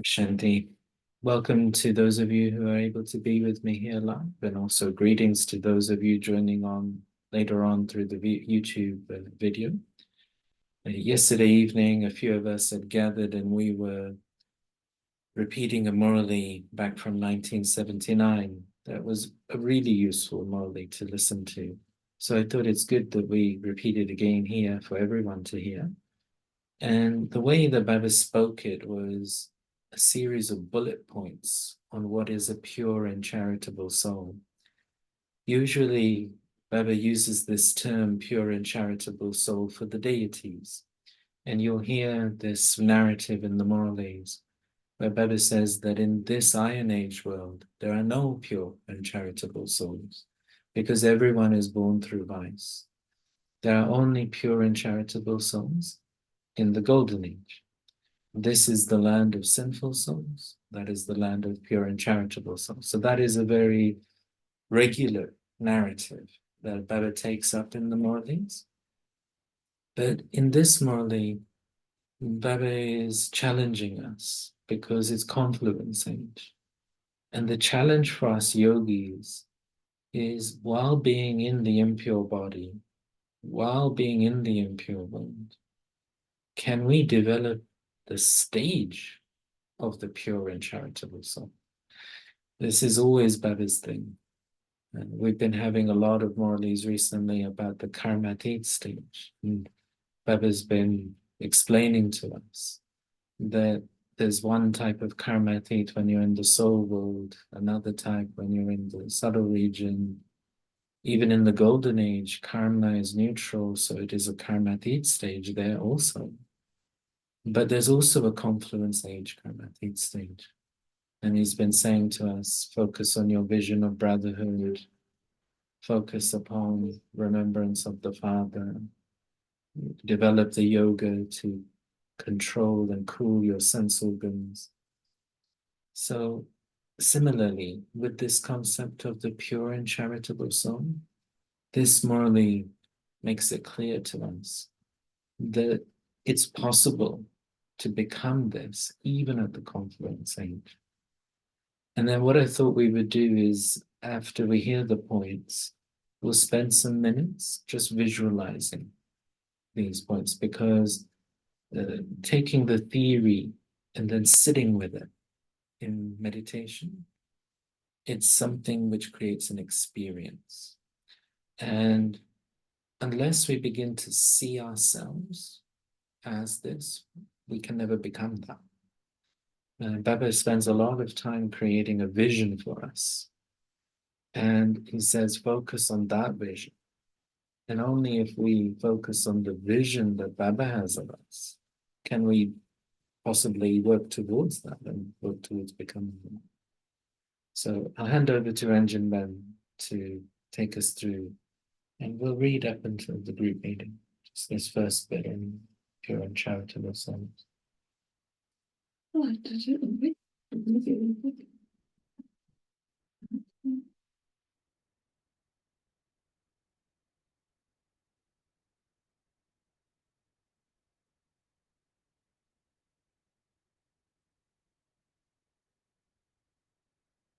Shanti. Welcome to those of you who are able to be with me here live, and also greetings to those of you joining on later on through the YouTube video. Yesterday evening, a few of us had gathered and we were repeating a Murali back from 1979. That was a really useful Murali to listen to. So I thought it's good that we repeat it again here for everyone to hear. And the way that Baba spoke it was a series of bullet points on what is a pure and charitable soul. Usually, Baba uses this term, pure and charitable soul, for the deities. And you'll hear this narrative in the Muralis, where Baba says that in this Iron Age world, there are no pure and charitable souls, because everyone is born through vice. There are only pure and charitable souls in the Golden Age. This is the land of sinful souls. That is the land of pure and charitable souls. So that is a very regular narrative that Baba takes up in the Muralis. But in this Murali, Baba is challenging us because it's confluence age. And the challenge for us yogis is, while being in the impure body, while being in the impure world, can we develop the stage of the pure and charitable soul? This is always Baba's thing. And we've been having a lot of Muralis recently about the karmatit stage. And Baba's been explaining to us that there's one type of karmatit when you're in the soul world, another type when you're in the subtle region. Even in the golden age, karma is neutral, so it is a karmatit stage there also. But there's also a confluence age karmatit stage. And he's been saying to us, focus on your vision of brotherhood, focus upon remembrance of the Father, develop the yoga to control and cool your sense organs. So similarly, with this concept of the pure and charitable soul, this morally makes it clear to us that it's possible to become this even at the confluence age. And then what I thought we would do is, after we hear the points, we'll spend some minutes just visualizing these points, because taking the theory and then sitting with it in meditation, it's something which creates an experience. And unless we begin to see ourselves as this, we can never become that. Baba spends a lot of time creating a vision for us. And he says, focus on that vision. And only if we focus on the vision that Baba has of us, can we possibly work towards that and work towards becoming that. So I'll hand over to Ranjan Ben to take us through, and we'll read up until the group meeting, just this first bit in pure and charitable souls.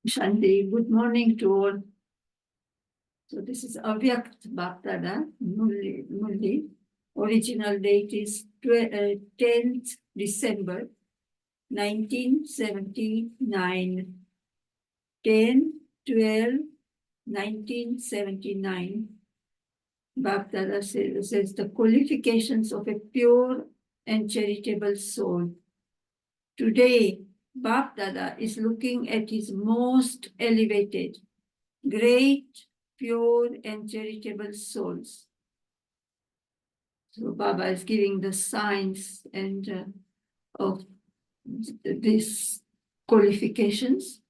Shanti, good morning to all. So this is Avyakt Bhaktada, Mulli. Original date is 10th December 1979. 10/12/1979. Bhaktada says the qualifications of a pure and charitable soul. Today, Bhaktada is looking at his most elevated, great, pure and charitable souls. So Baba is giving the signs and of these qualifications.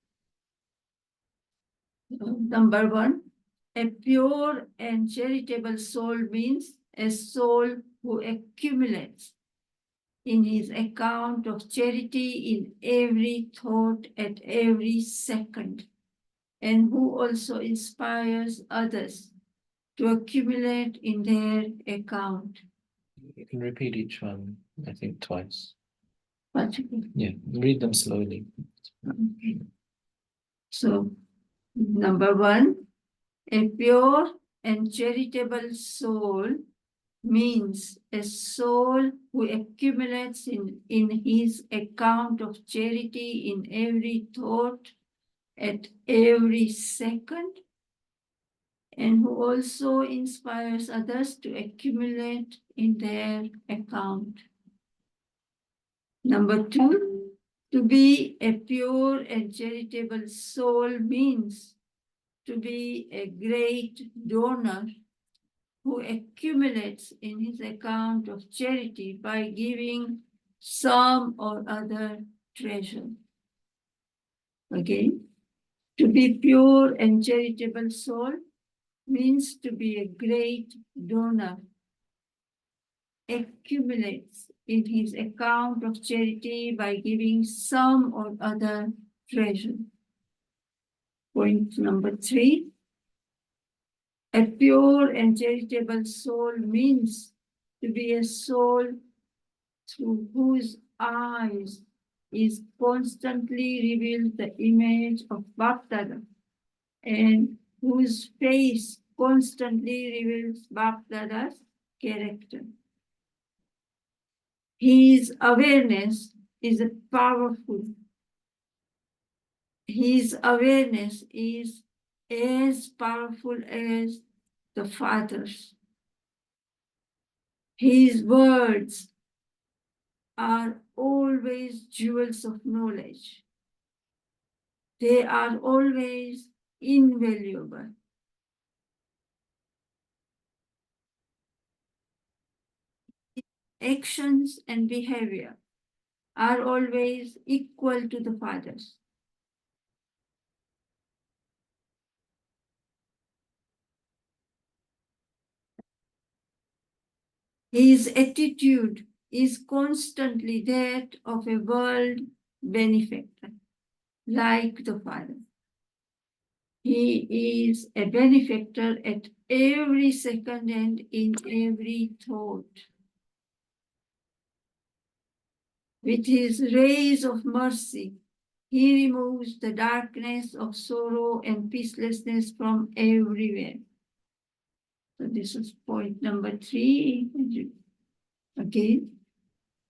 Number one, a pure and charitable soul means a soul who accumulates in his account of charity in every thought at every second, and who also inspires others to accumulate in their account. You can repeat each one, I think, twice. particular. Yeah, read them slowly. Okay. So, number one, a pure and charitable soul means a soul who accumulates in his account of charity in every thought, at every second, and who also inspires others to accumulate in their account. Number two, to be a pure and charitable soul means to be a great donor who accumulates in his account of charity by giving some or other treasure. Again, to be pure and charitable soul means to be a great donor, accumulates in his account of charity by giving some or other treasure. Point number three, a pure and charitable soul means to be a soul through whose eyes is constantly revealed the image of Baptada, and whose face constantly reveals Baptada's character. His awareness is powerful. His awareness is as powerful as the Father's. His words are always jewels of knowledge. They are always invaluable. Actions and behavior are always equal to the Father's. His attitude is constantly that of a world benefactor, like the Father. He is a benefactor at every second and in every thought. With his rays of mercy, he removes the darkness of sorrow and peacelessness from everywhere. So this is point number three. Again,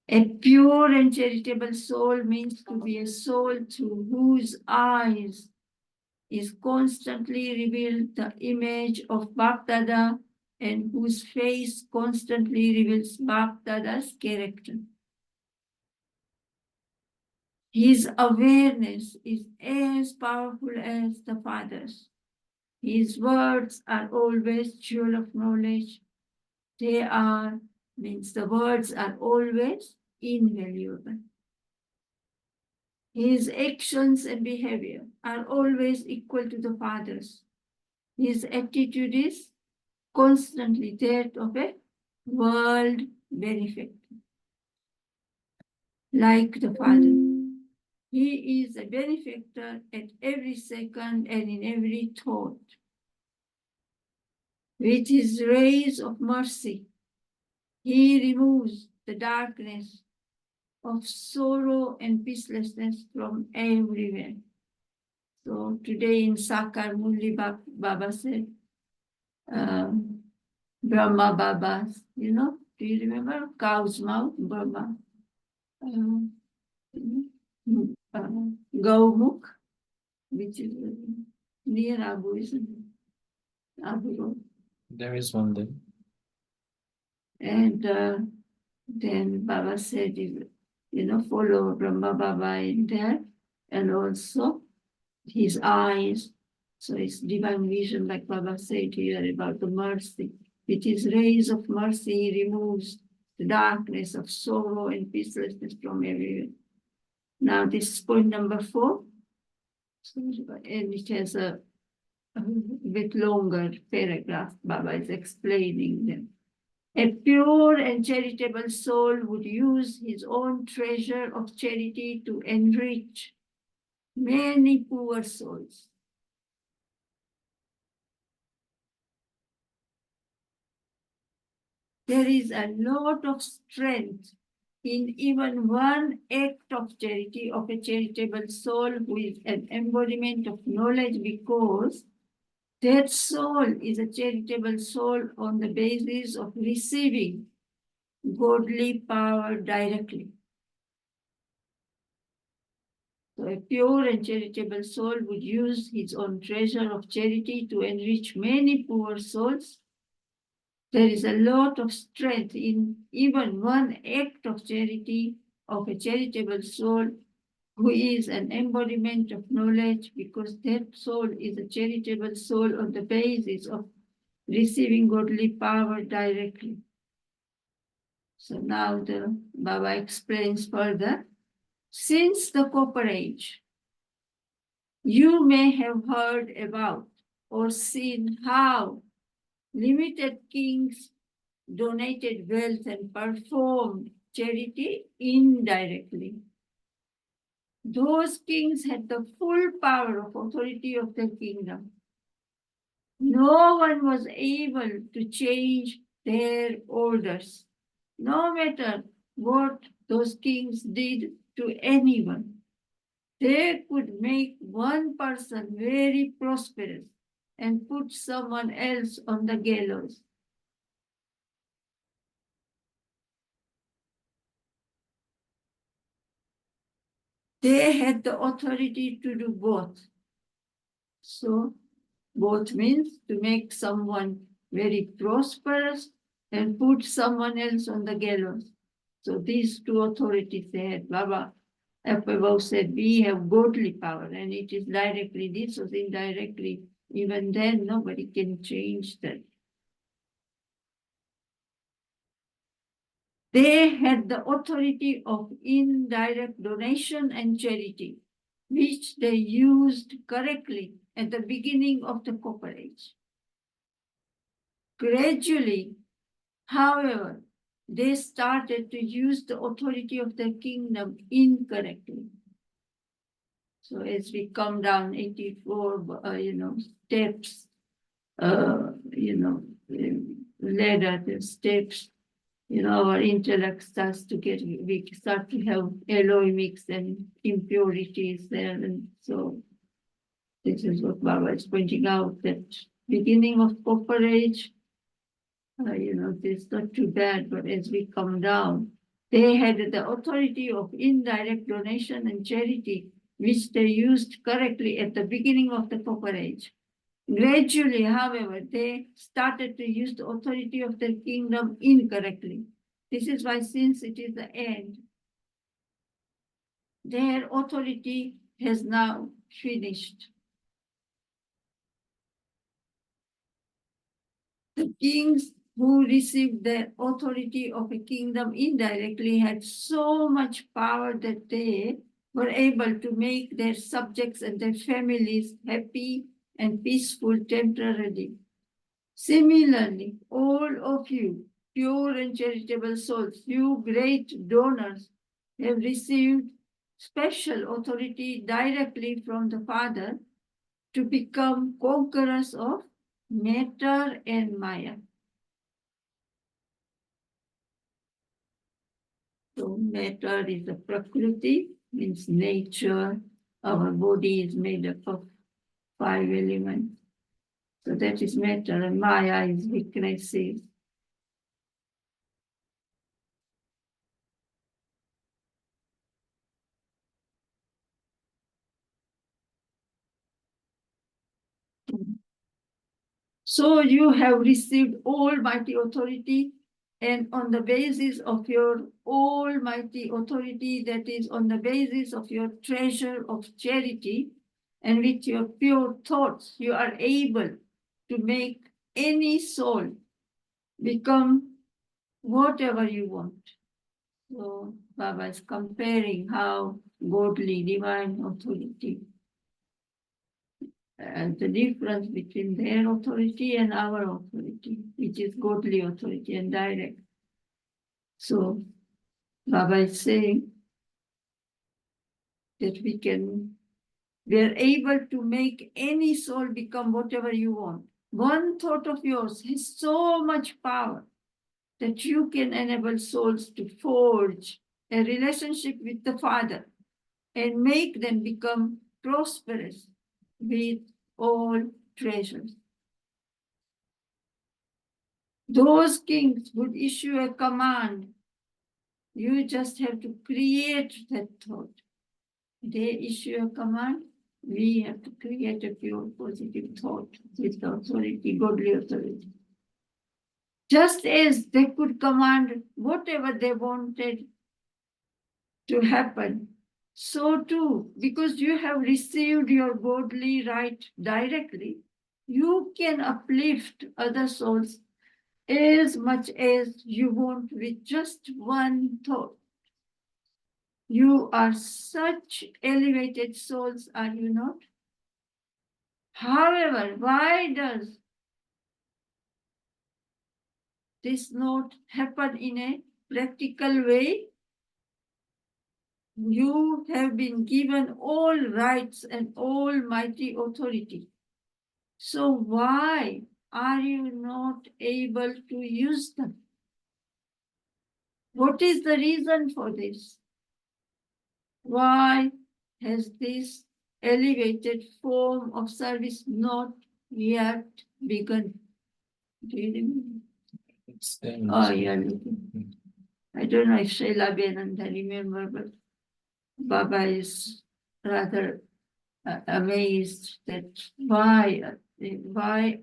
a pure and charitable soul means to be a soul through whose eyes is constantly revealed the image of Baptada, and whose face constantly reveals Baptada's character. His awareness is as powerful as the Father's. His words are always jewel of knowledge. The words are always invaluable. His actions and behavior are always equal to the Father's. His attitude is constantly that of a world benefactor, like the Father. He is a benefactor at every second and in every thought. With his rays of mercy, he removes the darkness of sorrow and peacelessness from everywhere. So today in Sakar Murli Baba said, Brahma Babas, do you remember? Cow's mouth, Brahma. Gaumukh, which is near Abu, isn't it? Abu Road. There is one there. And then Baba said, follow Brahma Baba in there, and also his eyes. So it's divine vision, like Baba said here about the mercy. With his rays of mercy, he removes the darkness of sorrow and peacelessness from everywhere. Now this is point number 4. So, and it has a bit longer paragraph. Baba is explaining them. A pure and charitable soul would use his own treasure of charity to enrich many poor souls. There is a lot of strength in even one act of charity of a charitable soul who is an embodiment of knowledge, because that soul is a charitable soul on the basis of receiving godly power directly. So a pure and charitable soul would use his own treasure of charity to enrich many poor souls. There is a lot of strength in even one act of charity of a charitable soul who is an embodiment of knowledge, because that soul is a charitable soul on the basis of receiving godly power directly. So now the Baba explains further. Since the Copper Age, you may have heard about or seen how limited kings donated wealth and performed charity indirectly. Those kings had the full power of authority of their kingdom. No one was able to change their orders, no matter what those kings did to anyone. They could make one person very prosperous and put someone else on the gallows. They had the authority to do both. So, both means to make someone very prosperous and put someone else on the gallows. So these two authorities they had. Baba above said, we have godly power, and it is directly, this was indirectly. Even then, nobody can change that. They had the authority of indirect donation and charity, which they used correctly at the beginning of the Copper Age. Gradually, however, they started to use the authority of the kingdom incorrectly. So as we come down 84, steps, ladder, the steps, our intellect starts to get, we start to have alloy mix and impurities there. And so this is what Baba is pointing out, that beginning of Copper Age, it's not too bad, but as we come down, they had the authority of indirect donation and charity, which they used correctly at the beginning of the Copper Age. Gradually, however, they started to use the authority of their kingdom incorrectly. This is why, since it is the end, their authority has now finished. The kings who received the authority of a kingdom indirectly had so much power that they were able to make their subjects and their families happy and peaceful temporarily. Similarly, all of you, pure and charitable souls, you great donors, have received special authority directly from the Father to become conquerors of matter and Maya. So matter is the Prakriti, means nature. Our body is made up of 5 elements. So that is matter, and Maya is weaknesses. So you have received almighty authority, and on the basis of your almighty authority, that is on the basis of your treasure of charity, and with your pure thoughts, you are able to make any soul become whatever you want. So Baba is comparing how godly divine authority, the difference between their authority and our authority, which is godly authority and direct. So Baba is saying that we are able to make any soul become whatever you want. One thought of yours has so much power that you can enable souls to forge a relationship with the Father and make them become prosperous with all treasures. Those kings would issue a command. You just have to create that thought. They issue a command. We have to create a pure positive thought with authority, godly authority. Just as they could command whatever they wanted to happen, so too, because you have received your godly right directly, you can uplift other souls as much as you want with just one thought. You are such elevated souls, are you not? However, why does this not happen in a practical way? You have been given all rights and almighty authority. So why are you not able to use them? What is the reason for this? Why has this elevated form of service not yet begun? Do you remember? Oh, yeah. I don't know if Shaila Benanda remember, but Baba is rather amazed that why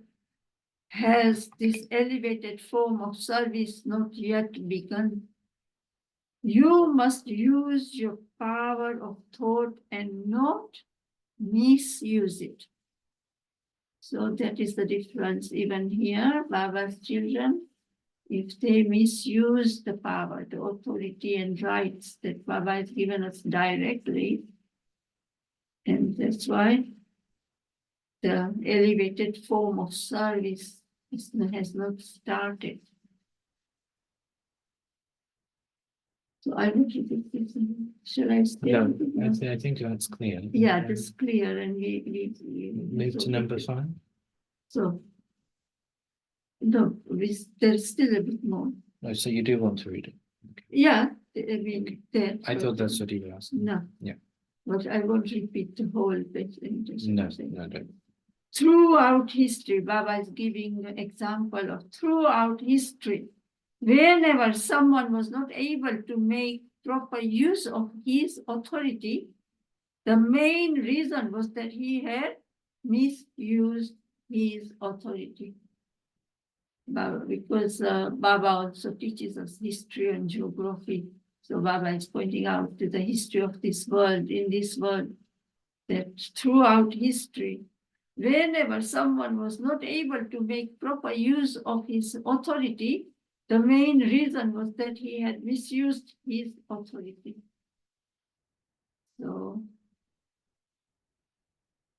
has this elevated form of service not yet begun? You must use your power of thought and not misuse it. So that is the difference. Even here, Baba's children, if they misuse the power, the authority and rights that Baba has given us directly, and that's why the elevated form of service has not started. So I will repeat this. Shall I stay? No, I think that's clear. Yeah, that's clear. And we move to number 5. So, no, there's still a bit more. Oh, so you do want to read it? Okay. Yeah, I mean, okay. I thought that's what you were asking. No. Yeah. But I won't repeat the whole page. No, don't. Throughout history, Baba is giving an example of throughout history. Whenever someone was not able to make proper use of his authority, the main reason was that he had misused his authority. Because Baba also teaches us history and geography. So Baba is pointing out to the history of this world, in this world, that throughout history, whenever someone was not able to make proper use of his authority, the main reason was that he had misused his authority. So,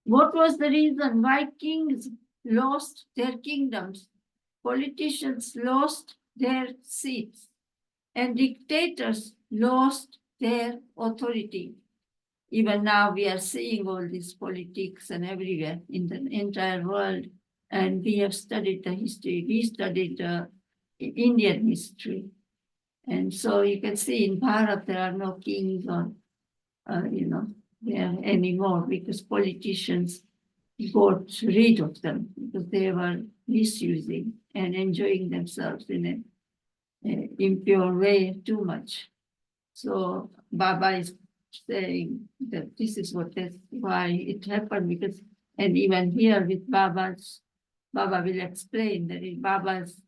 what was the reason why kings lost their kingdoms, politicians lost their seats, and dictators lost their authority? Even now we are seeing all these politics and everywhere in the entire world, and we have studied the history. We studied Indian history, and so you can see in Bharat there are no kings or there anymore, because politicians got rid of them because they were misusing and enjoying themselves in an impure way too much. So Baba is saying that this is why it happened, because, and even here with Baba will explain that in Baba's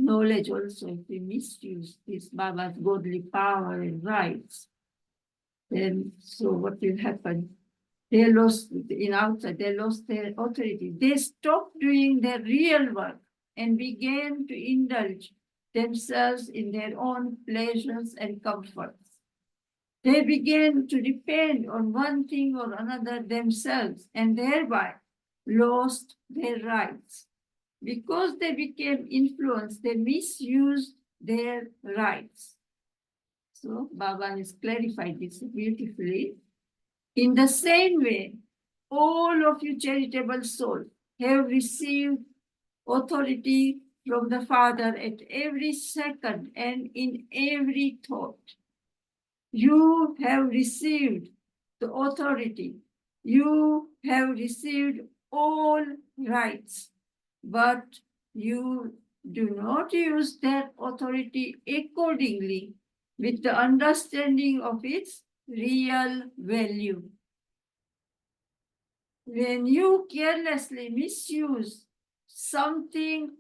knowledge also, if we misuse this Baba's godly power and rights, then so what will happen? They lost they lost their authority. They stopped doing their real work and began to indulge themselves in their own pleasures and comforts. They began to depend on one thing or another themselves and thereby lost their rights. Because they became influenced, they misused their rights. So Baba has clarified this beautifully. In the same way, all of you charitable souls have received authority from the Father at every second and in every thought. You have received the authority. You have received all rights, but you do not use that authority accordingly with the understanding of its real value. When you carelessly misuse something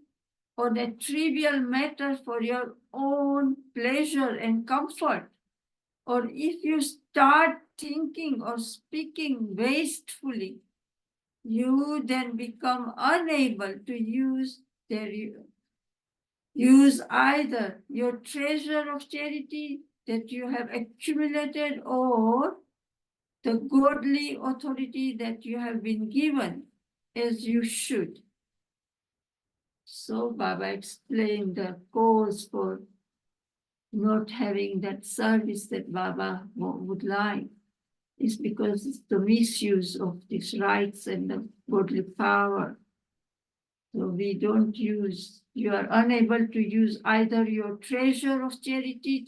or a trivial matter for your own pleasure and comfort, or if you start thinking or speaking wastefully, you then become unable to use either your treasure of charity that you have accumulated or the godly authority that you have been given as you should. So Baba explained the cause for not having that service that Baba would like. Is because it's the misuse of these rights and the godly power. So we don't use, you are unable to use either your treasure of charity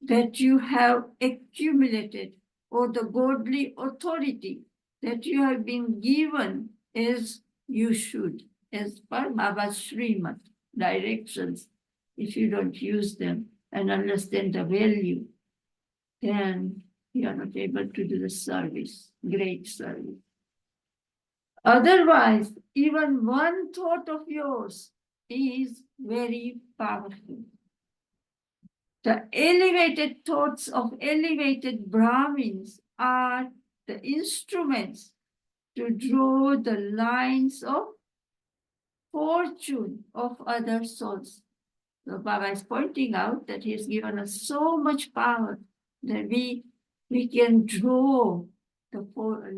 that you have accumulated or the godly authority that you have been given as you should, as per Baba's Srimad directions. If you don't use them and understand the value, then you are not able to do the service, great service. Otherwise, even one thought of yours is very powerful. The elevated thoughts of elevated Brahmins are the instruments to draw the lines of fortune of other souls. So Baba is pointing out that he has given us so much power that we can draw the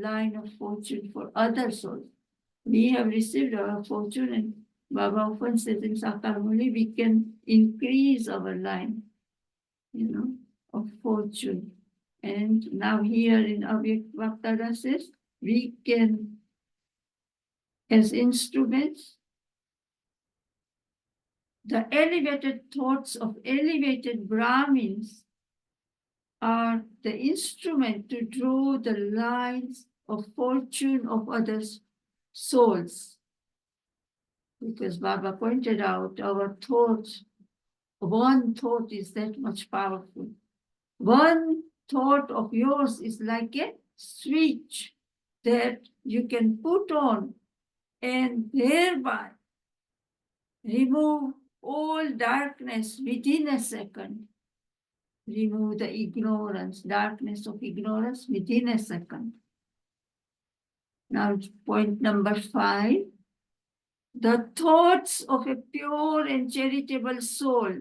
line of fortune for other souls. We have received our fortune, and Baba often says in Sakarmuli, we can increase our line, of fortune. And now here in Avyak Bhaktada says, we can, as instruments, the elevated thoughts of elevated Brahmins are the instrument to draw the lines of fortune of others' souls. Because Baba pointed out, our thoughts, one thought is that much powerful. One thought of yours is like a switch that you can put on and thereby remove all darkness within a second. Remove the ignorance, darkness of ignorance within a second. Now, point number 5. The thoughts of a pure and charitable soul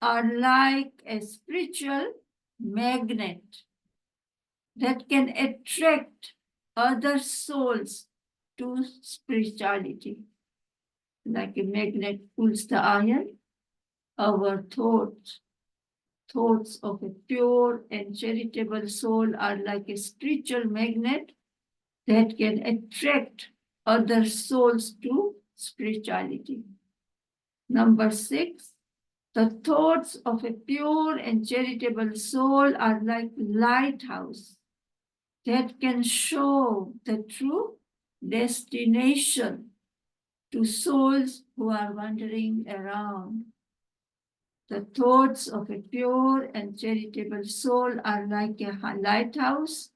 are like a spiritual magnet that can attract other souls to spirituality. Like a magnet pulls the iron, our thoughts of a pure and charitable soul are like a spiritual magnet that can attract other souls to spirituality. Number 6, the thoughts of a pure and charitable soul are like lighthouse that can show the true destination to souls who are wandering around. The thoughts of a pure and charitable soul are like a lighthouse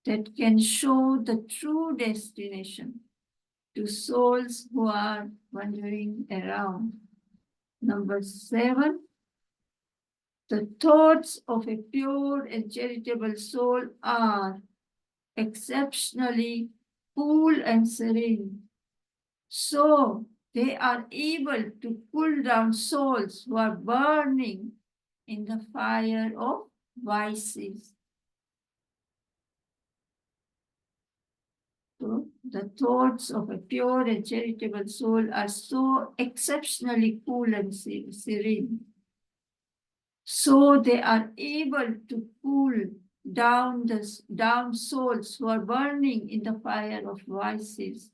that can show the true destination to souls who are wandering around. Number 7, the thoughts of a pure and charitable soul are exceptionally cool and serene. So they are able to cool down souls who are burning in the fire of vices. So the thoughts of a pure and charitable soul are so exceptionally cool and serene. So they are able to cool down souls who are burning in the fire of vices.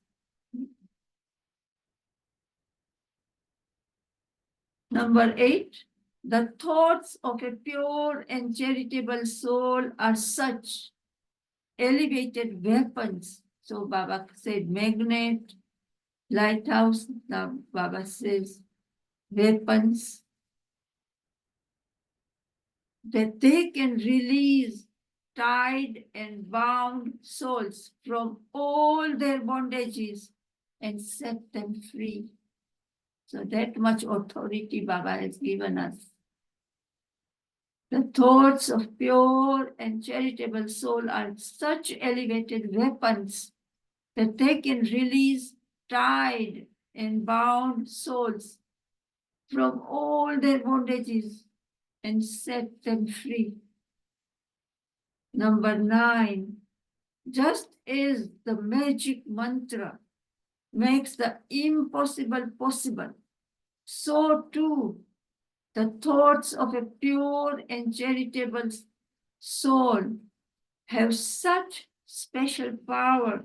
Number 8, the thoughts of a pure and charitable soul are such elevated weapons. So Baba said magnet, lighthouse. Now Baba says weapons, that they can release tied and bound souls from all their bondages and set them free. So that much authority Baba has given us. The thoughts of pure and charitable soul are such elevated weapons that they can release tied and bound souls from all their bondages and set them free. Number 9, just as the magic mantra makes the impossible possible, so too the thoughts of a pure and charitable soul have such special power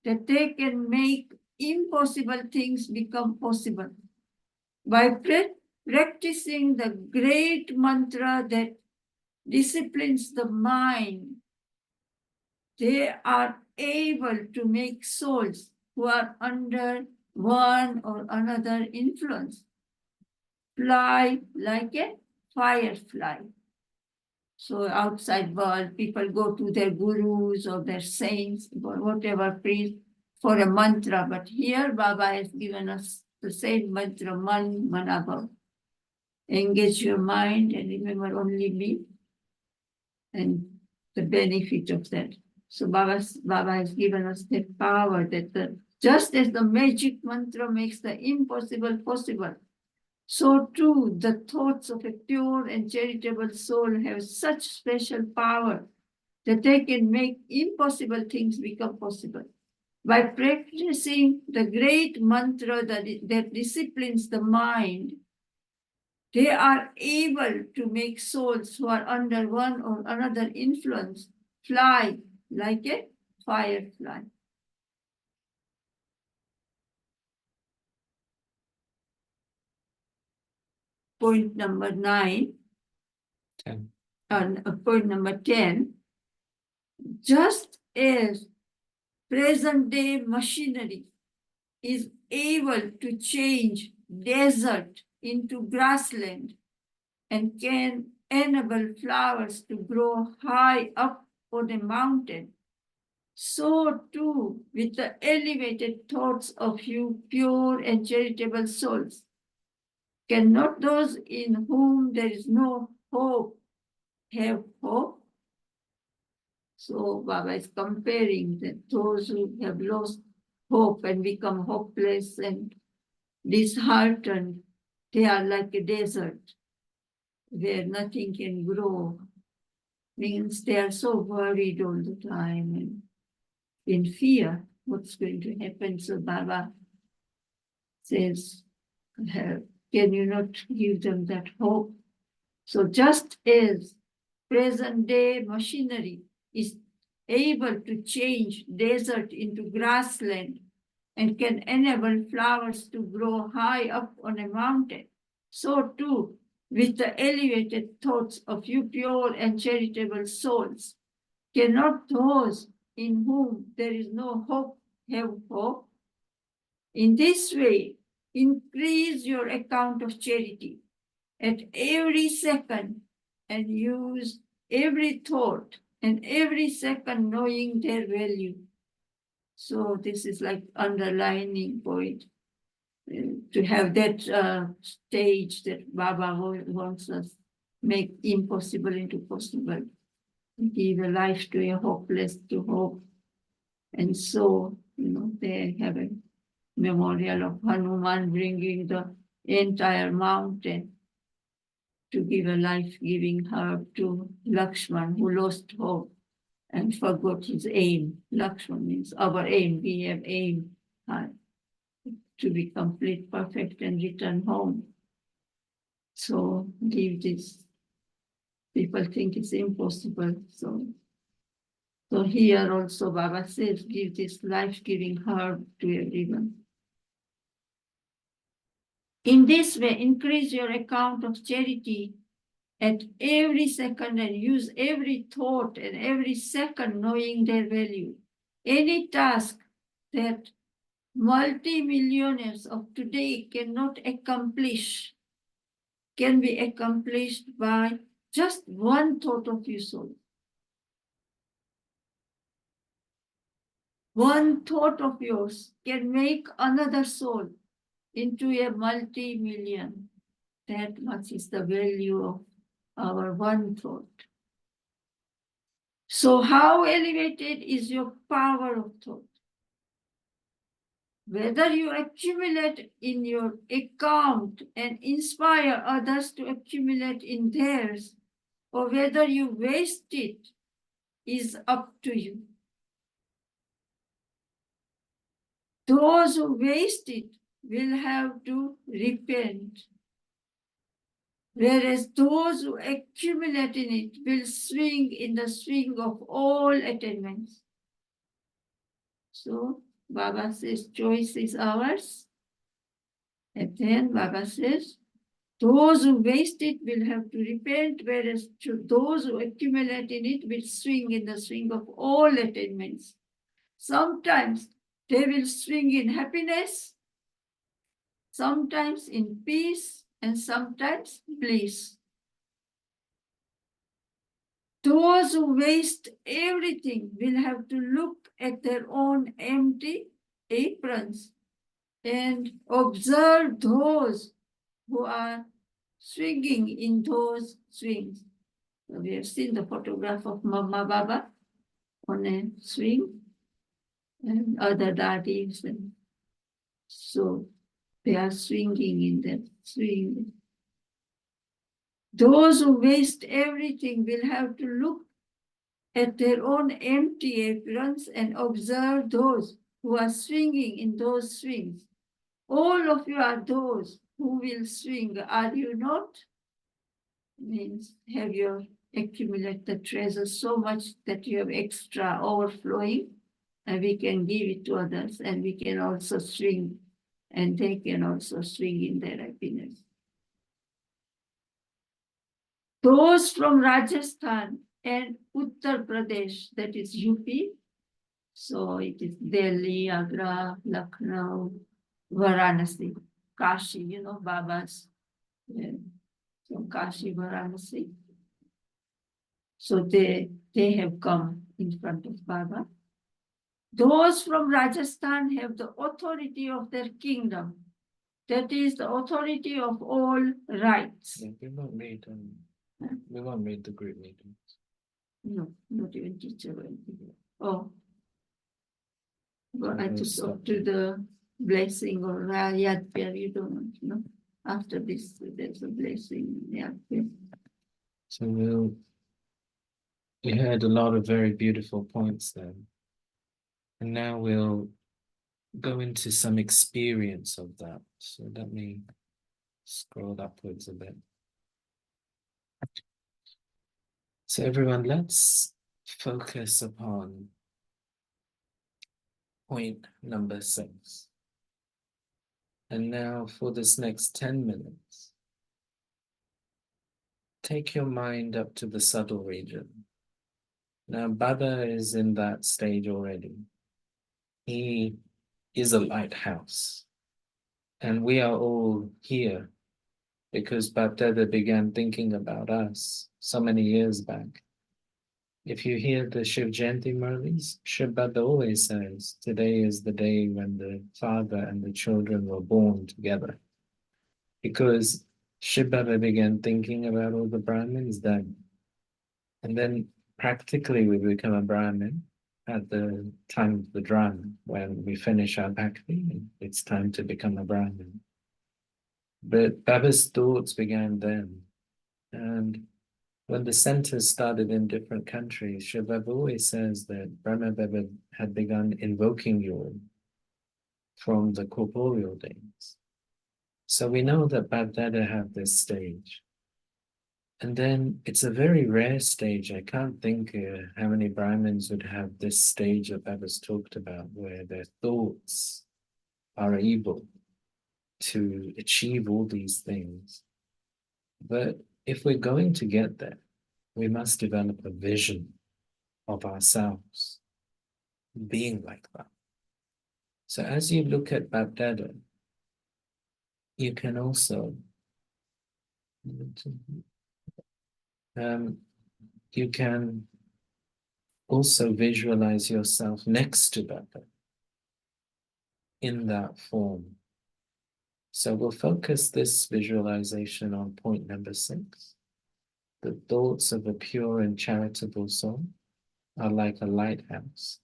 that they can make impossible things become possible. By practicing the great mantra that disciplines the mind, they are able to make souls who are under one or another influence fly like a firefly. So outside world, people go to their gurus or their saints or whatever priest for a mantra. But here Baba has given us the same mantra, Man Manabhav. Engage your mind and remember only me and the benefit of that. So Baba has given us that power that just as the magic mantra makes the impossible possible, so too the thoughts of a pure and charitable soul have such special power that they can make impossible things become possible. By practicing the great mantra that disciplines the mind, they are able to make souls who are under one or another influence fly like a firefly. Point number 9. 10. Point number 10. Just as present day machinery is able to change desert into grassland and can enable flowers to grow high up on a mountain, so too with the elevated thoughts of you pure and charitable souls. Cannot those in whom there is no hope have hope? So Baba is comparing that those who have lost hope and become hopeless and disheartened, they are like a desert where nothing can grow. Means they are so worried all the time and in fear what's going to happen. So Baba says, can you not give them that hope? So just as present day machinery is able to change desert into grassland and can enable flowers to grow high up on a mountain, so too with the elevated thoughts of you pure and charitable souls, cannot those in whom there is no hope have hope? In this way, increase your account of charity at every second and use every thought and every second knowing their value. So this is like underlining point to have that stage that Baba wants us make impossible into possible, give a life to a hopeless to hope. And so, they have a memorial of Hanuman bringing the entire mountain to give a life-giving herb to Lakshman, who lost hope and forgot his aim. Lakshman means our aim. We have aim to be complete, perfect, and return home. So give this. People think it's impossible. So here also Baba says, give this life-giving herb to everyone. In this way, increase your account of charity at every second and use every thought and every second knowing their value. Any task that multi-millionaires of today cannot accomplish can be accomplished by just one thought of your soul. One thought of yours can make another soul into a multi-million. That much is the value of our one thought. So how elevated is your power of thought? Whether you accumulate in your account and inspire others to accumulate in theirs, or whether you waste it, is up to you. Those who waste it will have to repent, whereas those who accumulate in it will swing in the swing of all attainments. So Baba says, choice is ours. And then Baba says, those who waste it will have to repent, whereas those who accumulate in it will swing in the swing of all attainments. Sometimes they will swing in happiness, sometimes in peace, and sometimes bliss. Those who waste everything will have to look at their own empty aprons and observe those who are swinging in those swings. So we have seen the photograph of Mama Baba on a swing and other daddies. And so they are swinging in that swing. Those who waste everything will have to look at their own empty aprons and observe those who are swinging in those swings. All of you are those who will swing, are you not? Means have you accumulated the treasure so much that you have extra overflowing, and we can give it to others, and we can also swing, and they can also swing in their happiness. Those from Rajasthan and Uttar Pradesh, that is UP, so it is Delhi, Agra, Lucknow, Varanasi, Kashi, you know, Baba's from Kashi, Varanasi. So they have come in front of Baba. Those from Rajasthan have the authority of their kingdom. That is the authority of all rights. Yeah, we won't read the group meetings. No, not even teacher or anything. Oh, well, I We'll just stop up to the blessing or Yad Pyar, you don't want to know. After this, there's a blessing. Yad Pyar. So we heard a lot of very beautiful points there. And now we'll go into some experience of that. So let me scroll upwards a bit. So everyone, let's focus upon point number 6. And now for this next 10 minutes, take your mind up to the subtle region. Now Baba is in that stage already. He is a lighthouse. And we are all here because Bapdada began thinking about us so many years back. If you hear the Shiv Jayanti Murlis, Shiv Baba always says, today is the day when the father and the children were born together. Because Shiv Baba began thinking about all the Brahmins then. And then practically we become a Brahmin at the time of the drama. When we finish our bhakti, it's time to become a Brahmin. But Baba's thoughts began then. And when the centers started in different countries, Shiv Baba always says that Brahma Baba had begun invoking you from the corporeal days. So we know that Bapdada had this stage. And then it's a very rare stage. I can't think how many Brahmins would have this stage that Baba's talked about, where their thoughts are able to achieve all these things. But if we're going to get there, we must develop a vision of ourselves being like that. So as you look at Baghdad, you can also you can also visualize yourself next to Baghdad in that form. So we'll focus this visualization on point number 6. The thoughts of a pure and charitable soul are like a lighthouse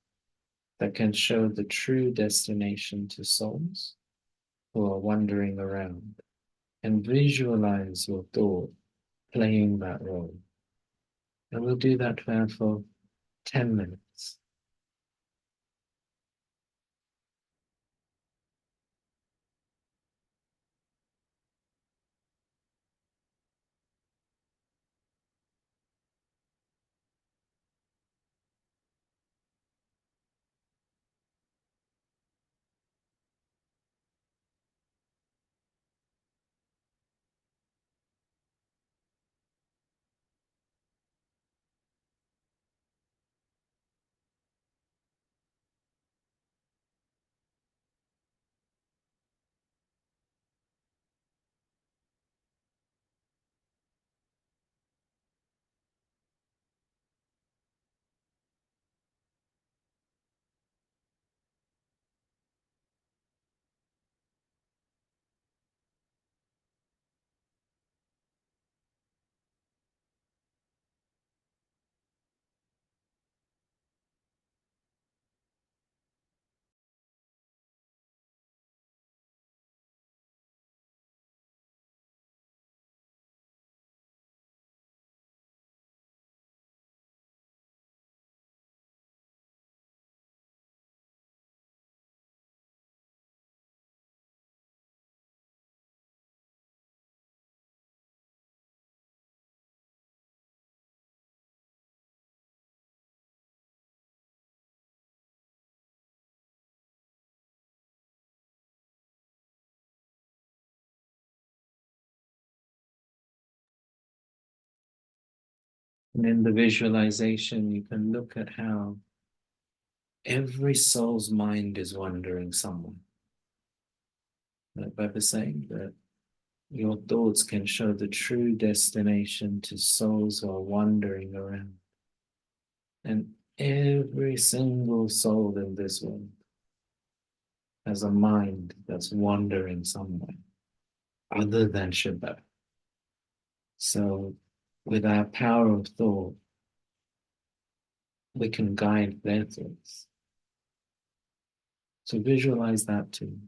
that can show the true destination to souls who are wandering around, and visualize your thought playing that role. And we'll do that for 10 minutes. And in the visualization, you can look at how every soul's mind is wandering somewhere. Like Baba saying that your thoughts can show the true destination to souls who are wandering around. And every single soul in this world has a mind that's wandering somewhere other than Shabbat. So with our power of thought, we can guide their thoughts. So visualize that too.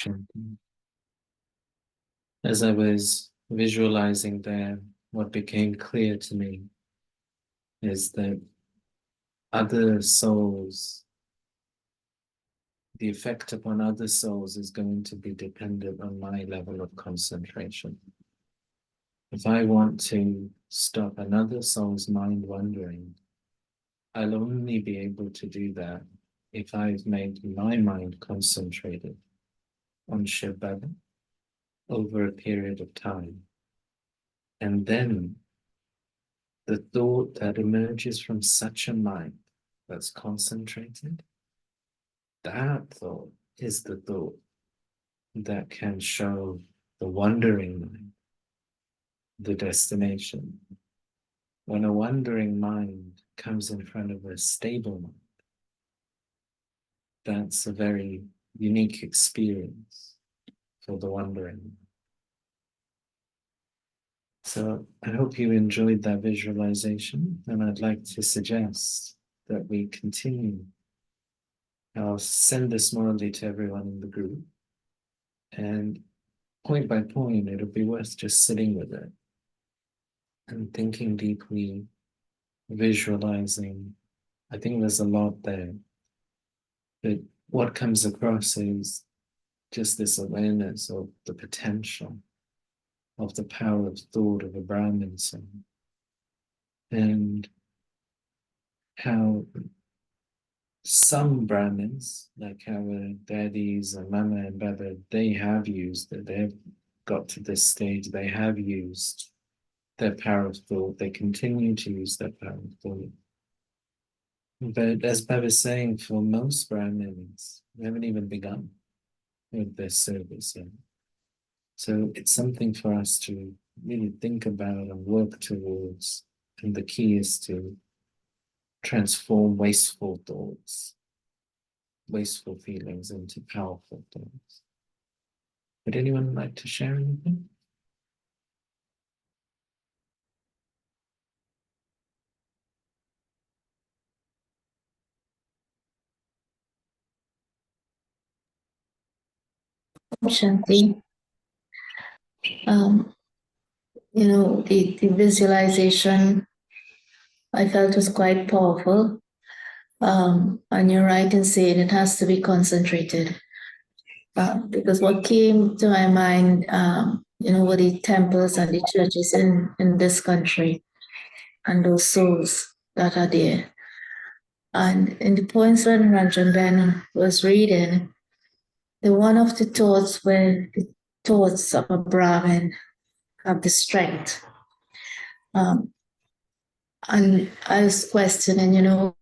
Shanti. As I was visualizing there, what became clear to me is that other souls, the effect upon other souls is going to be dependent on my level of concentration. If I want to stop another soul's mind wandering, I'll only be able to do that if I've made my mind concentrated on Shiv Baba over a period of time. And then the thought that emerges from such a mind that's concentrated, that thought is the thought that can show the wandering mind the destination. When a wandering mind comes in front of a stable mind, that's a very unique experience for the wandering mind. So I hope you enjoyed that visualization, and I'd like to suggest that we continue. I'll send this morally to everyone in the group, and point by point, it'll be worth just sitting with it and thinking deeply, visualizing. I think there's a lot there, but what comes across is just this awareness of the potential of the power of thought of a Brahmin soul, and how some Brahmins, like our daddies and Mama and Baba, they have used it. They've got to this stage. They have used their power of thought. They continue to use their power of thought. But as Baba's saying, for most Brahmins, we haven't even begun with their service yet. So it's something for us to really think about and work towards. And the key is to transform wasteful thoughts, wasteful feelings into powerful thoughts. Would anyone like to share anything? Shanti. Um, the visualization I felt was quite powerful. And you're right in saying it has to be concentrated. Because what came to my mind, were the temples and the churches in this country and those souls that are there. And in the points when Ranjan Ben was reading, the one of the thoughts were the thoughts of a Brahmin have the strength. And I was questioning, in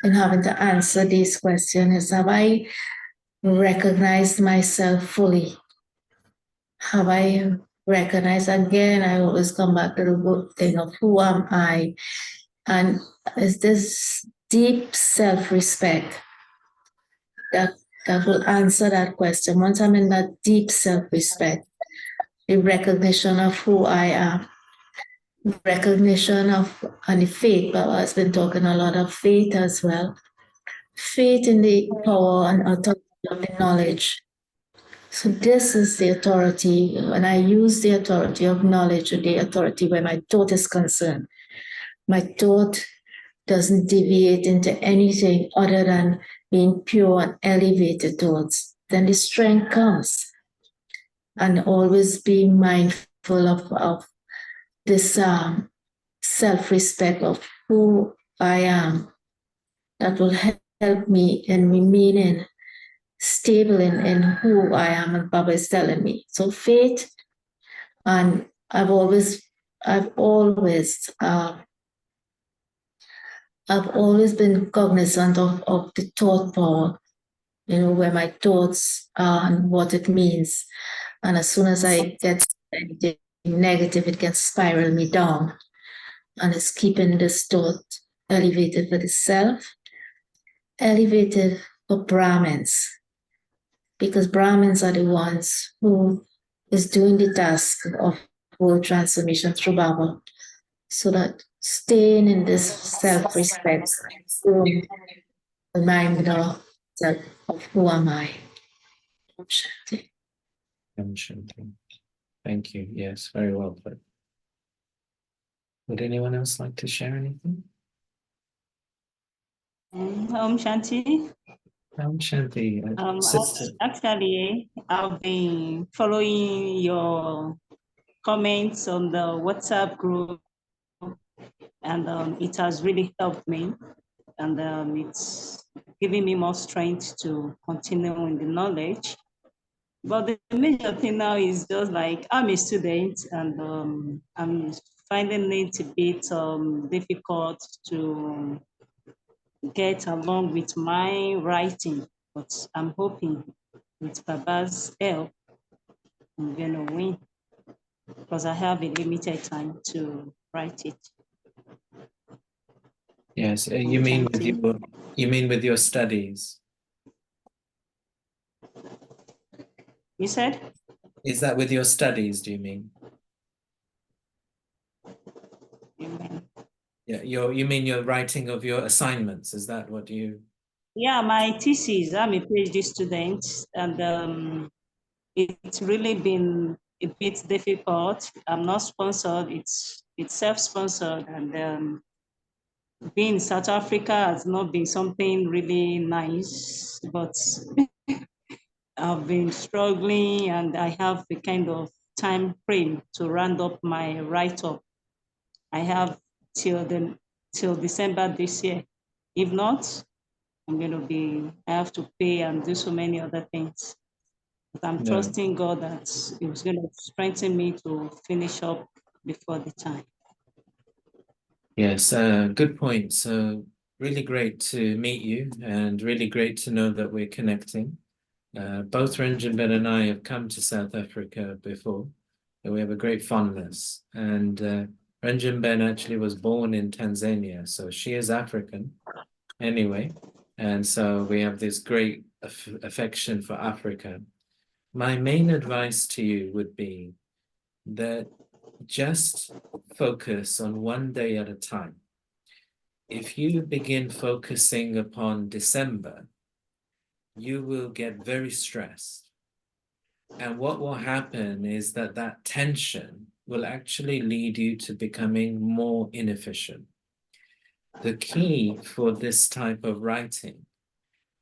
having to answer these questions, have I recognized myself fully? Have I recognized again? I always come back to the good thing of who am I? And is this deep self-respect that will answer that question. Once I'm in that deep self-respect, the recognition of who I am, recognition of, and the faith, Baba has been talking a lot of faith as well. Faith in the power and authority of the knowledge. So this is the authority. When I use the authority of knowledge or the authority where my thought is concerned, my thought doesn't deviate into anything other than being pure and elevated thoughts, then the strength comes. And always be mindful of this self-respect of who I am. That will help me in remaining stable in who I am and Baba is telling me. So faith, and I've always been cognizant of the thought power, where my thoughts are and what it means. And as soon as I get anything negative, it can spiral me down. And it's keeping this thought elevated for the self, elevated for Brahmins, because Brahmins are the ones who is doing the task of world transformation through Baba. So that staying in this self-respect, remind myself of who am I. Shanti. Thank you. Yes, very well put. Would anyone else like to share anything? Shanti. Shanti, sister. Actually, I've been following your comments on the WhatsApp group, and it has really helped me, and it's giving me more strength to continue in the knowledge. But the major thing now is just like I'm a student, and I'm finding it a bit difficult to get along with my writing, but I'm hoping with Baba's help, I'm gonna win because I have a limited time to write it. Yes, you mean with your studies? You said? Is that with your studies, do you mean? Amen. Yeah, you mean your writing of your assignments? Is that what you? Yeah, my thesis, I'm a PhD student, and it's really been a bit difficult. I'm not sponsored, it's self-sponsored, and being in South Africa has not been something really nice, but I've been struggling and I have a kind of time frame to round up my write-up. I have till December this year. If not, I have to pay and do so many other things. But I'm trusting God that He's going to strengthen me to finish up before the time. Yes, good point. So really great to meet you and really great to know that we're connecting. Both Ranjan Ben and I have come to South Africa before, and we have a great fondness. And Ranjan Ben actually was born in Tanzania, so she is African anyway. And so we have this great affection for Africa. My main advice to you would be that just focus on one day at a time. If you begin focusing upon December, you will get very stressed. And what will happen is that tension will actually lead you to becoming more inefficient. The key for this type of writing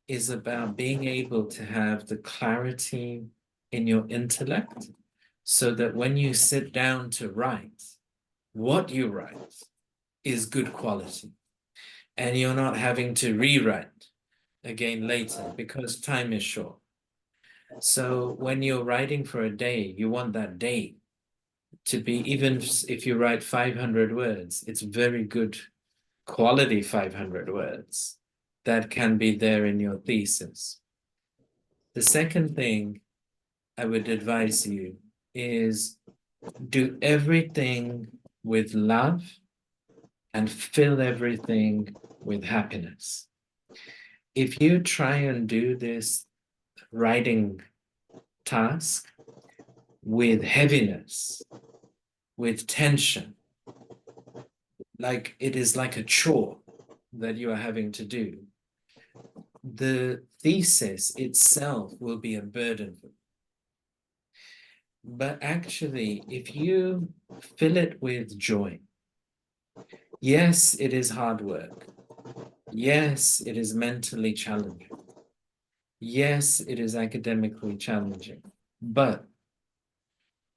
is about being able to have the clarity in your intellect so that when you sit down to write, what you write is good quality. And you're not having to rewrite again later because time is short. So when you're writing for a day, you want that day to be, even if you write 500 words, it's very good quality 500 words that can be there in your thesis. The second thing I would advise you is do everything with love and fill everything with happiness. If you try and do this writing task with heaviness, with tension, like it is like a chore that you are having to do, the thesis itself will be a burden. But actually, if you fill it with joy, yes, it is hard work. Yes, it is mentally challenging. Yes, it is academically challenging. But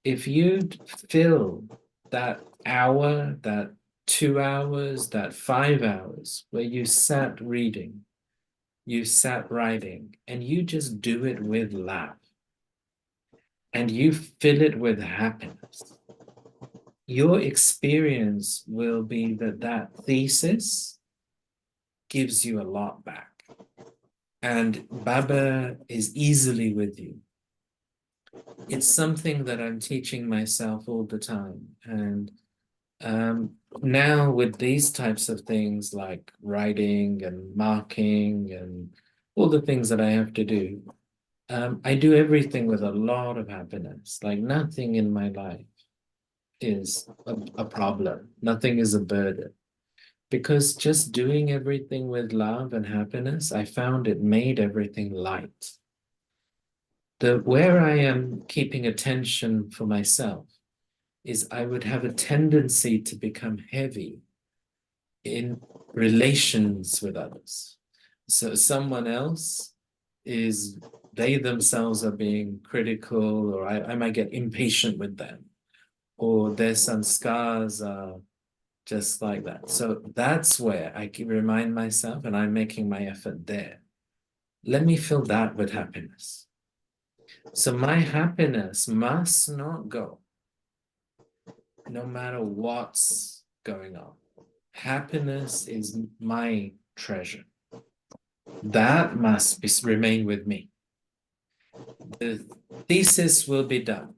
if you fill that hour, that 2 hours, that 5 hours where you sat reading, you sat writing, and you just do it with love, and you fill it with happiness, your experience will be that thesis gives you a lot back. And Baba is easily with you. It's something that I'm teaching myself all the time. And now with these types of things like writing and marking and all the things that I have to do, I do everything with a lot of happiness. Like nothing in my life is a problem. Nothing is a burden. Because just doing everything with love and happiness, I found it made everything light. where I am keeping attention for myself is I would have a tendency to become heavy in relations with others. So someone else they themselves are being critical, or I might get impatient with them, or their sanskars are just like that. So that's where I can remind myself, and I'm making my effort there. Let me fill that with happiness. So my happiness must not go, no matter what's going on. Happiness is my treasure. That must remain with me. The thesis will be done.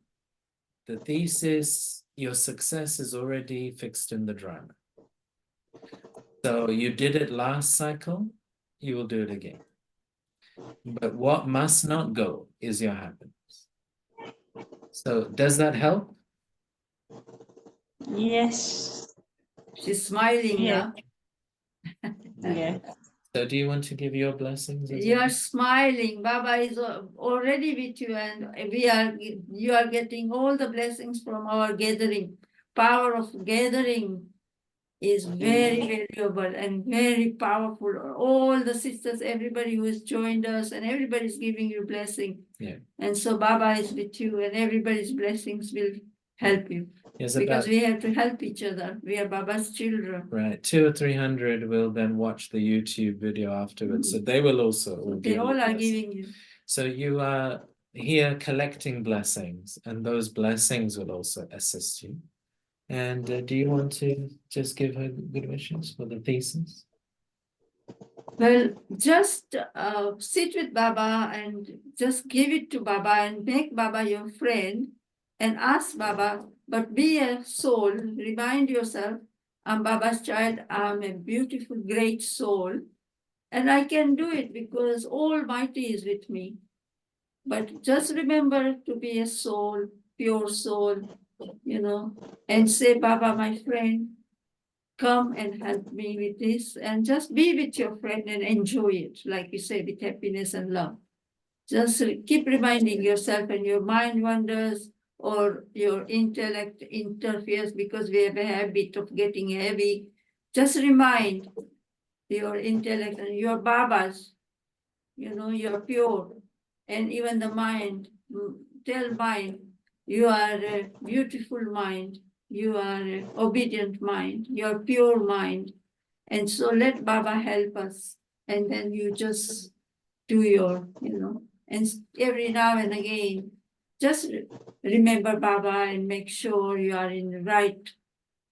The thesis, your success is already fixed in the drama. So you did it last cycle, you will do it again. But what must not go is your happiness. So does that help? Yes. She's smiling Yeah. now. Yeah. So do you want to give your blessings? You are smiling. Baba is already with you, and you are getting all the blessings from our gathering. Power of gathering is very valuable and very powerful. All the sisters, everybody who has joined us, and everybody is giving you blessing. Yeah. And so Baba is with you, and everybody's blessings will help you. Yes, Because we have to help each other. We are Baba's children. Right, 200 or 300 will then watch the YouTube video afterwards, so they will also They give all you are blessings. giving you. So you are here collecting blessings, and those blessings will also assist you. And do you want to just give her good wishes for the thesis? Well, just sit with Baba and just give it to Baba and make Baba your friend and ask Baba, but be a soul. Remind yourself, I'm Baba's child. I'm a beautiful, great soul. And I can do it because Almighty is with me. But just remember to be a soul, pure soul, and say, Baba, my friend, come and help me with this, and just be with your friend and enjoy it, like you say, with happiness and love. Just keep reminding yourself, and your mind wanders or your intellect interferes because we have a habit of getting heavy. Just remind your intellect and your Babas, you're pure, and even the mind, tell mind, you are a beautiful mind, you are an obedient mind, you are pure mind. And so let Baba help us. And then you just do your, and every now and again, just remember Baba and make sure you are in the right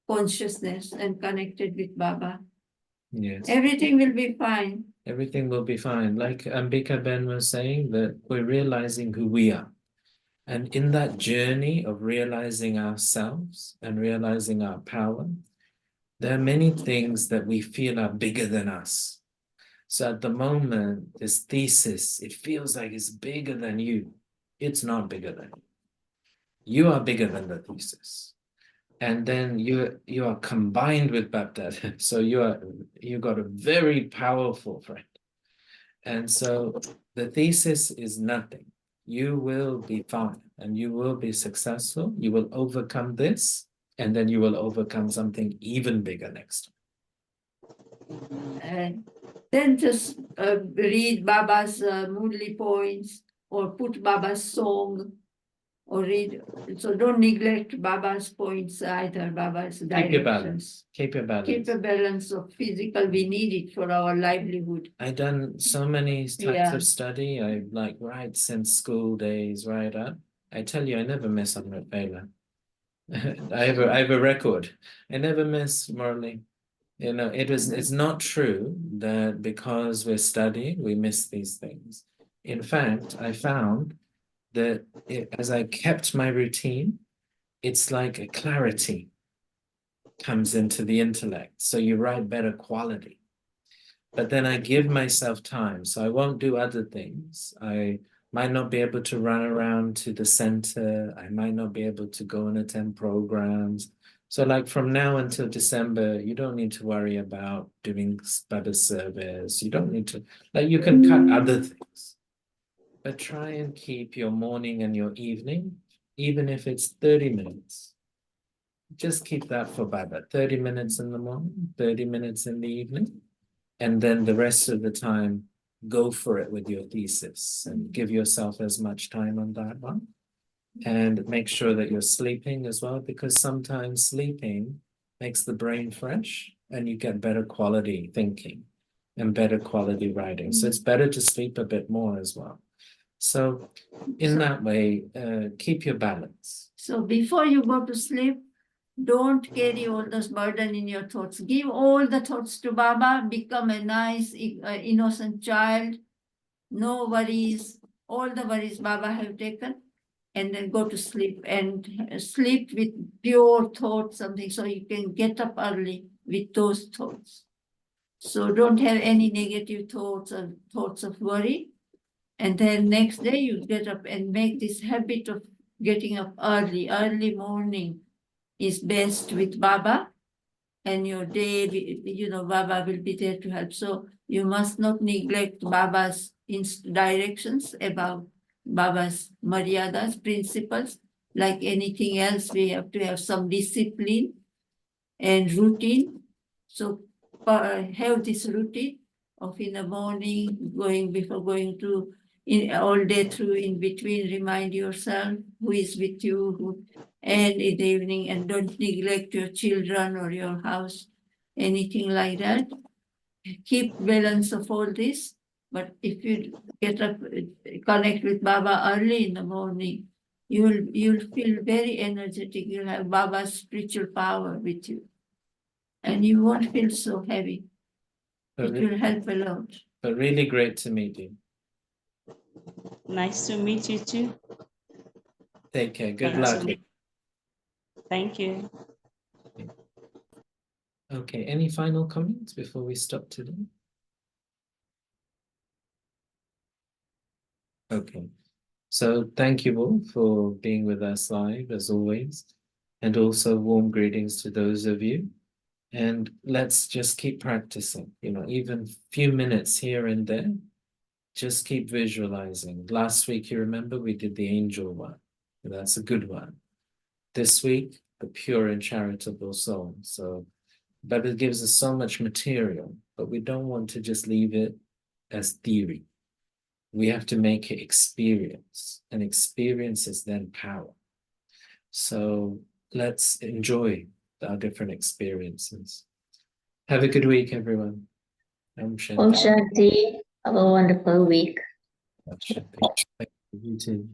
consciousness and connected with Baba. Yes. Everything will be fine. Everything will be fine. Like Ambika Ben was saying, that we're realizing who we are. And in that journey of realizing ourselves and realizing our power, there are many things that we feel are bigger than us. So at the moment, this thesis, it feels like it's bigger than you. It's not bigger than you. You are bigger than the thesis. And then you are combined with Baptad. So you got a very powerful friend. And so the thesis is nothing. You will be fine and you will be successful. You will overcome this, and then you will overcome something even bigger next time. And then just read Baba's moodly points or put Baba's song or read. So don't neglect Baba's points either, Baba's directions. Keep your balance. Keep your balance. Keep a balance of physical. We need it for our livelihood. I've done so many types of study. I right since school days, right up. I tell you, I never miss Amrit Vela. I have a record. I never miss Murli. It's not true that because we're studying, we miss these things. In fact, I found that as I kept my routine, it's like a clarity comes into the intellect. So you write better quality. But then I give myself time. So I won't do other things. I might not be able to run around to the center. I might not be able to go and attend programs. So like from now until December, you don't need to worry about doing Baba service. You don't need to, you can cut other things. but try and keep your morning and your evening, even if it's 30 minutes. Just keep that for Baba, 30 minutes in the morning, 30 minutes in the evening, and then the rest of the time, go for it with your thesis and give yourself as much time on that one. And make sure that you're sleeping as well, because sometimes sleeping makes the brain fresh and you get better quality thinking and better quality writing. So it's better to sleep a bit more as well. So in that way, keep your balance. So before you go to sleep, don't carry all those burden in your thoughts. Give all the thoughts to Baba. Become a nice, innocent child. No worries. All the worries Baba have taken. And then go to sleep and sleep with pure thoughts, something, so you can get up early with those thoughts. So don't have any negative thoughts or thoughts of worry. And then next day you get up and make this habit of getting up early. Early morning is best with Baba. And your day, Baba will be there to help. So you must not neglect Baba's directions about Baba's maryadas, principles. Like anything else, we have to have some discipline and routine. So have this routine of in the morning, before going to, all day through, in between, remind yourself who is with you, and in the evening, and don't neglect your children or your house, anything like that. Keep balance of all this. But if you get up, connect with Baba early in the morning, you'll feel very energetic. You'll have Baba's spiritual power with you. And you won't feel so heavy. It will help a lot. But really great to meet you. Nice to meet you too. Take care. Good luck. Thank you. Okay, any final comments before we stop today? Okay, so thank you all for being with us live as always, and also warm greetings to those of you. And let's just keep practicing, even few minutes here and there, just keep visualizing. Last week, you remember, we did the angel one. That's a good one. This week, the pure and charitable soul. So, but it gives us so much material, but we don't want to just leave it as theory. We have to make it experience, and experience is then power. So let's enjoy our different experiences. Have a good week, everyone. Om Shanti. Om Shanti. Have a wonderful week. Om Shanti. You too.